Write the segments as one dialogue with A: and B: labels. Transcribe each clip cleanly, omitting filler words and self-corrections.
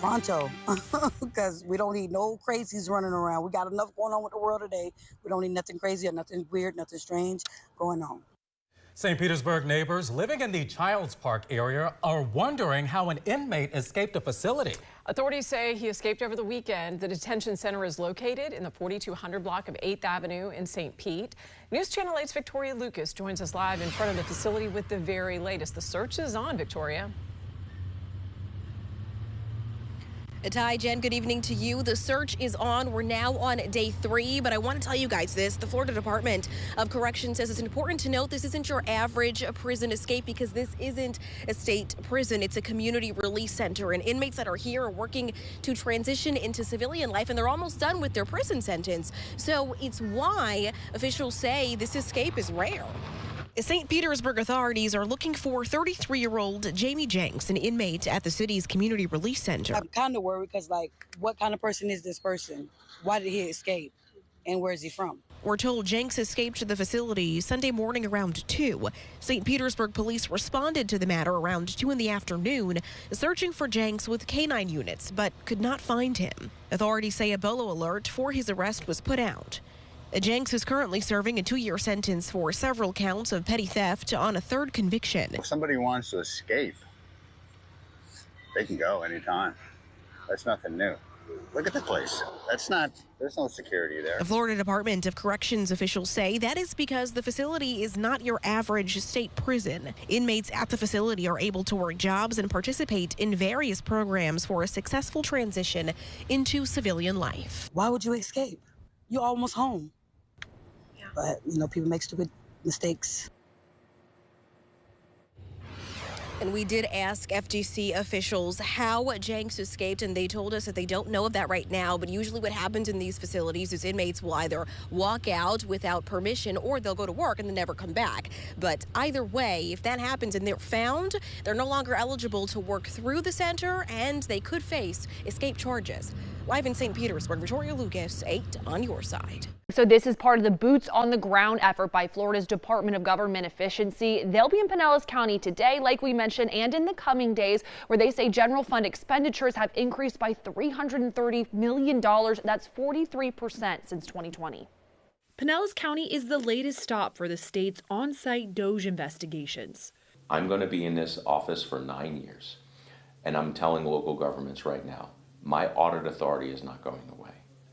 A: Pronto, because we don't need no crazies running around. We got enough going on with the world today. We don't need nothing crazy or nothing weird, nothing strange going on.
B: St. Petersburg neighbors living in the Child's Park area are wondering how an inmate escaped a facility.
C: Authorities say he escaped over the weekend. The detention center is located in the 4200 block of 8th Avenue in St. Pete. News Channel 8's Victoria Lucas joins us live in front of the facility with the very latest. The search is on, Victoria.
D: Hi, Jen. Good evening to you. The search is on. We're now on day 3, but I want to tell you guys this. The Florida Department of Corrections says it's important to note this isn't your average prison escape because this isn't a state prison. It's a community release center, and inmates that are here are working to transition into civilian life, and they're almost done with their prison sentence. So it's why officials say this escape is rare. St. Petersburg authorities are looking for 33-year-old Jamie Jenks, an inmate at the city's community release center.
A: I'm kind of worried because, like, what kind of person is this person? Why did he escape? And where is he from?
D: We're told Jenks escaped the facility Sunday morning around 2. St. Petersburg police responded to the matter around 2 in the afternoon, searching for Jenks with canine units, but could not find him. Authorities say a bolo alert for his arrest was put out. Jenks is currently serving a 2-year sentence for several counts of petty theft on a 3rd conviction.
E: If somebody wants to escape, they can go anytime. That's nothing new. Look at the place. There's no security there.
D: The Florida Department of Corrections officials say that is because the facility is not your average state prison. Inmates at the facility are able to work jobs and participate in various programs for a successful transition into civilian life.
A: Why would you escape? You're almost home. But, people make stupid mistakes.
D: And we did ask FGC officials how Jenks escaped, and they told us that they don't know of that right now. But usually what happens in these facilities is inmates will either walk out without permission or they'll go to work and then never come back. But either way, if that happens and they're found, they're no longer eligible to work through the center and they could face escape charges. Live in St. Petersburg, Victoria Lucas, 8 on your side.
F: So this is part of the boots on the ground effort by Florida's Department of Government Efficiency. They'll be in Pinellas County today, like we mentioned, and in the coming days, where they say general fund expenditures have increased by $330 million. That's 43% since 2020.
G: Pinellas County is the latest stop for the state's on-site DOJ investigations.
H: I'm going to be in this office for 9 years, and I'm telling local governments right now, my audit authority is not going away.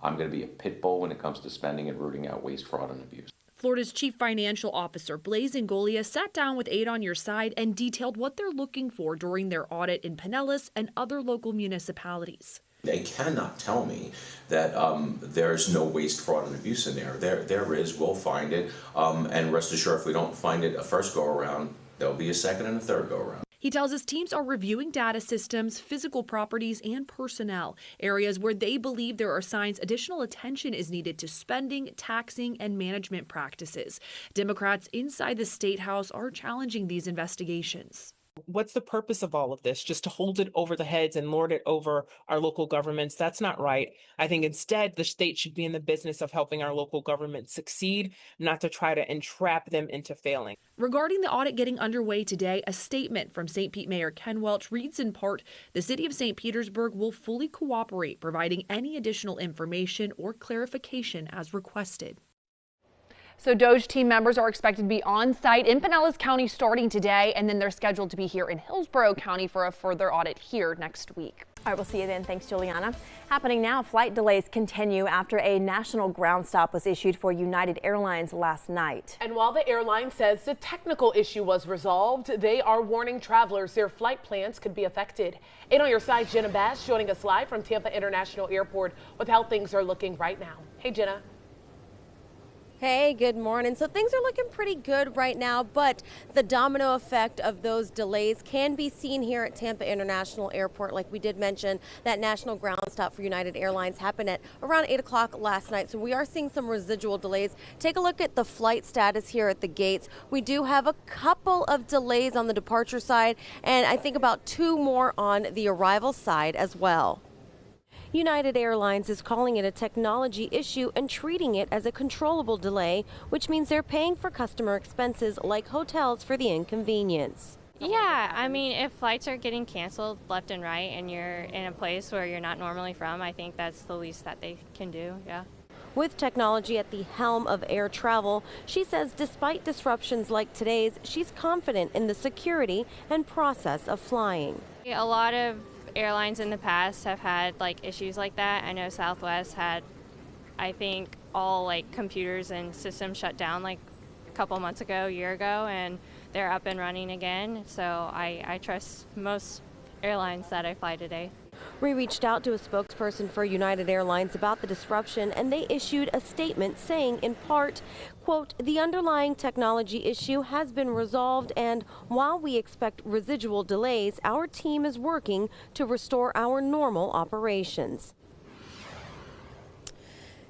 H: I'm going to be a pit bull when it comes to spending and rooting out waste, fraud, and abuse.
G: Florida's Chief Financial Officer, Blaise Ingoglia, sat down with 8 on Your Side and detailed what they're looking for during their audit in Pinellas and other local municipalities.
I: They cannot tell me that there's no waste, fraud, and abuse in there. There is. We'll find it. And rest assured, if we don't find it a first go-around, there'll be a second and a third go-around.
G: He tells us teams are reviewing data systems, physical properties, and personnel, areas where they believe there are signs additional attention is needed to spending, taxing, and management practices. Democrats inside the State House are challenging these investigations.
J: What's the purpose of all of this? Just to hold it over the heads and lord it over our local governments? That's not right. I think instead the state should be in the business of helping our local government succeed, not to try to entrap them into failing.
G: Regarding the audit getting underway today, a statement from St. Pete Mayor Ken Welch reads in part, the city of St. Petersburg will fully cooperate, providing any additional information or clarification as requested.
F: So DOJ team members are expected to be on site in Pinellas County starting today, and then they're scheduled to be here in Hillsborough County for a further audit here next week.
K: All right, we'll see you then. Thanks, Juliana. Happening now, flight delays continue after a national ground stop was issued for United Airlines last night.
L: And while the airline says the technical issue was resolved, they are warning travelers their flight plans could be affected. 8 on Your Side, Jenna Bass joining us live from Tampa International Airport with how things are looking right now. Hey, Jenna.
D: Hey, good morning. So things are looking pretty good right now, but the domino effect of those delays can be seen here at Tampa International Airport. Like we did mention, that national ground stop for United Airlines happened at around 8 o'clock last night. So we are seeing some residual delays. Take a look at the flight status here at the gates. We do have a couple of delays on the departure side, and I think about 2 more on the arrival side as well. United Airlines is calling it a technology issue and treating it as a controllable delay, which means they're paying for customer expenses like hotels for the inconvenience.
M: Yeah, I mean, if flights are getting canceled left and right and you're in a place where you're not normally from, I think that's the least that they can do, yeah.
D: With technology at the helm of air travel, she says despite disruptions like today's, she's confident in the security and process of flying.
M: A lot of airlines in the past have had like issues like that. I know Southwest had, I think, all like computers and systems shut down like a couple months ago, a year ago, and they're up and running again. So I trust most airlines that I fly today.
D: We reached out to a spokesperson for United Airlines about the disruption, and they issued a statement saying, in part, quote, "The underlying technology issue has been resolved, and while we expect residual delays, our team is working to restore our normal operations."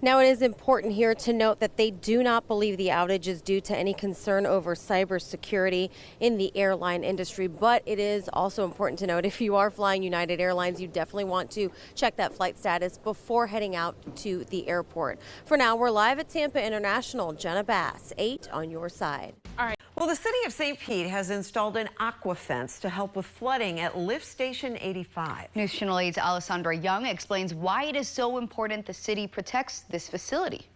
D: Now, it is important here to note that they do not believe the outage is due to any concern over cybersecurity in the airline industry. But it is also important to note if you are flying United Airlines, you definitely want to check that flight status before heading out to the airport. For now, we're live at Tampa International. Jenna Bass, 8 on your side.
N: All right. Well, the city of St. Pete has installed an aqua fence to help with flooding at Lift Station 85.
O: News Channel 8's Alessandra Young explains why it is so important the city protects this facility.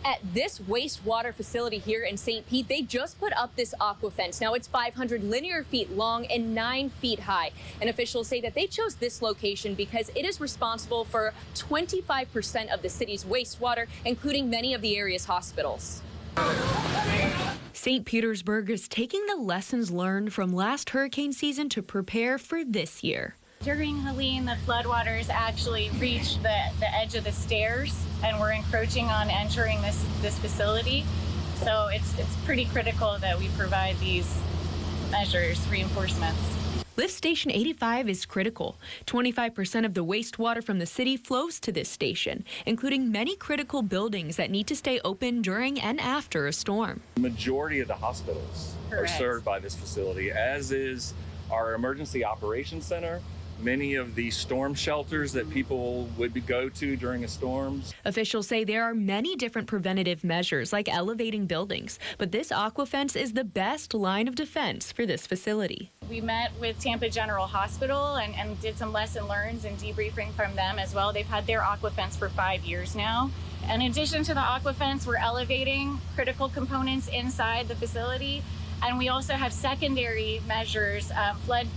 P: At this wastewater facility here in St. Pete, they just put up this aqua fence. Now it's 500 linear feet long and 9 feet high. And officials say that they chose this location because it is responsible for 25% of the city's wastewater, including many of the area's hospitals.
G: St. Petersburg is taking the lessons learned from last hurricane season to prepare for this year.
Q: During Helene, the floodwaters actually reached the edge of the stairs and were encroaching on entering this facility. So it's pretty critical that we provide these measures, reinforcements.
G: Lift Station 85 is critical. 25% of the wastewater from the city flows to this station, including many critical buildings that need to stay open during and after a storm.
R: The majority of the hospitals are served by this facility, as is our emergency operations center, many of the storm shelters that people would go to during a storm.
G: Officials say there are many different preventative measures like elevating buildings, but this aqua fence is the best line of defense for this facility.
Q: We met with Tampa General Hospital and did some lesson learns and debriefing from them as well. They've had their aqua fence for 5 years now. In addition to the aqua fence, we're elevating critical components inside the facility, and we also have secondary measures, flood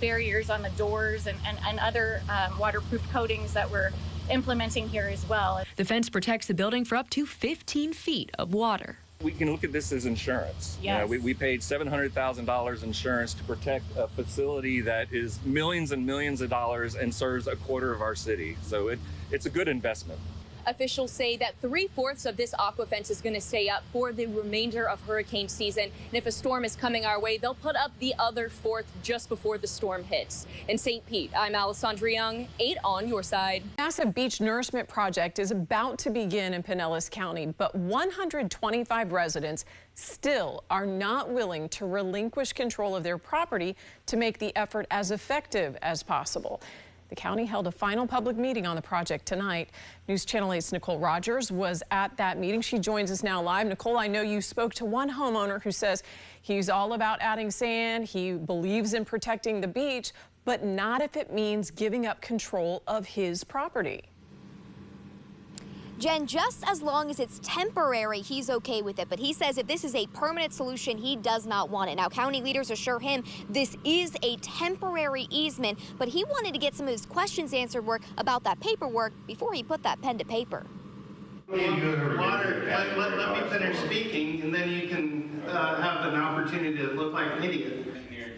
Q: barriers on the doors and other waterproof coatings that we're implementing here as well.
G: The fence protects the building for up to 15 feet of water.
R: We can look at this as insurance.
Q: Yes.
R: We paid $700,000 insurance to protect a facility that is millions and millions of dollars and serves a quarter of our city. So it's a good investment.
P: Officials say that 3/4 of this aqua fence is going to stay up for the remainder of hurricane season. And if a storm is coming our way, they'll put up the other 4th just before the storm hits. In St. Pete, I'm Alessandra Young, 8 on your side.
C: Massive beach nourishment project is about to begin in Pinellas County, but 125 residents still are not willing to relinquish control of their property to make the effort as effective as possible. The county held a final public meeting on the project tonight. News Channel 8's Nicole Rogers was at that meeting. She joins us now live. Nicole, I know you spoke to one homeowner who says he's all about adding sand. He believes in protecting the beach, but not if it means giving up control of his property.
S: Jen, just as long as it's temporary, he's okay with it. But he says if this is a permanent solution, he does not want it. Now, county leaders assure him this is a temporary easement, but he wanted to get some of his questions answered about that paperwork before he put that pen to paper.
T: Let me finish speaking, and then you can have an opportunity to look like an idiot.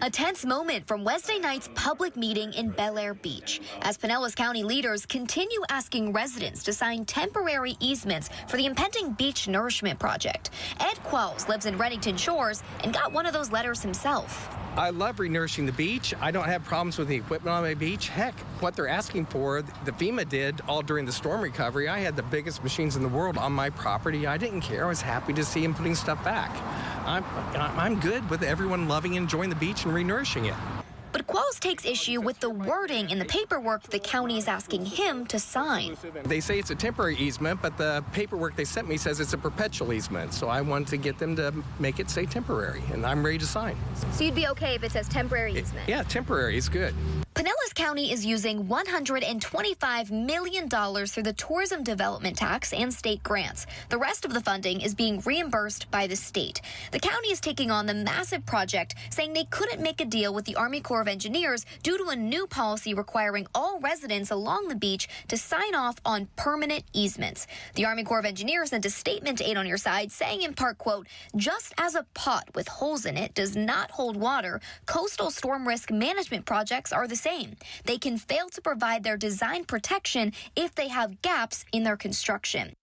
S: A tense moment from Wednesday night's public meeting in Bel Air Beach as Pinellas County leaders continue asking residents to sign temporary easements for the impending beach nourishment project. Ed Quells lives in Reddington Shores and got one of those letters himself.
U: I love renourishing the beach. I don't have problems with the equipment on my beach. Heck, what they're asking for, the FEMA did all during the storm recovery. I had the biggest machines in the world on my property. I didn't care. I was happy to see them putting stuff back. I'm good with everyone loving and enjoying the beach and renourishing it.
S: But Qualls takes issue with the wording in the paperwork the county is asking him to sign.
U: They say it's a temporary easement, but the paperwork they sent me says it's a perpetual easement. So I wanted to get them to make it say temporary, and I'm ready to sign.
S: So you'd be okay if it says temporary easement?
U: Yeah, temporary is good.
S: Pinellas County is using $125 million through the tourism development tax and state grants. The rest of the funding is being reimbursed by the state. The county is taking on the massive project, saying they couldn't make a deal with the Army Corps of Engineers due to a new policy requiring all residents along the beach to sign off on permanent easements. The Army Corps of Engineers sent a statement to 8 on Your Side saying in part, quote, just as a pot with holes in it does not hold water, coastal storm risk management projects are the same. They can fail to provide their design protection if they have gaps in their construction.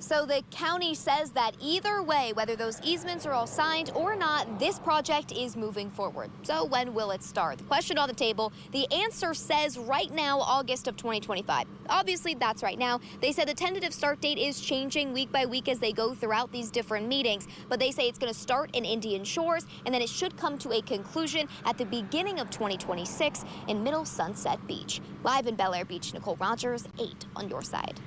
S: So the county says that either way, whether those easements are all signed or not, this project is moving forward. So when will it start? The question on the table, the answer says right now, August of 2025. Obviously, that's right now. They said the tentative start date is changing week by week as they go throughout these different meetings, but they say it's going to start in Indian Shores, and then it should come to a conclusion at the beginning of 2026 in Middle Sunset Beach. Live in Bel Air Beach, Nicole Rogers, 8 on Your Side.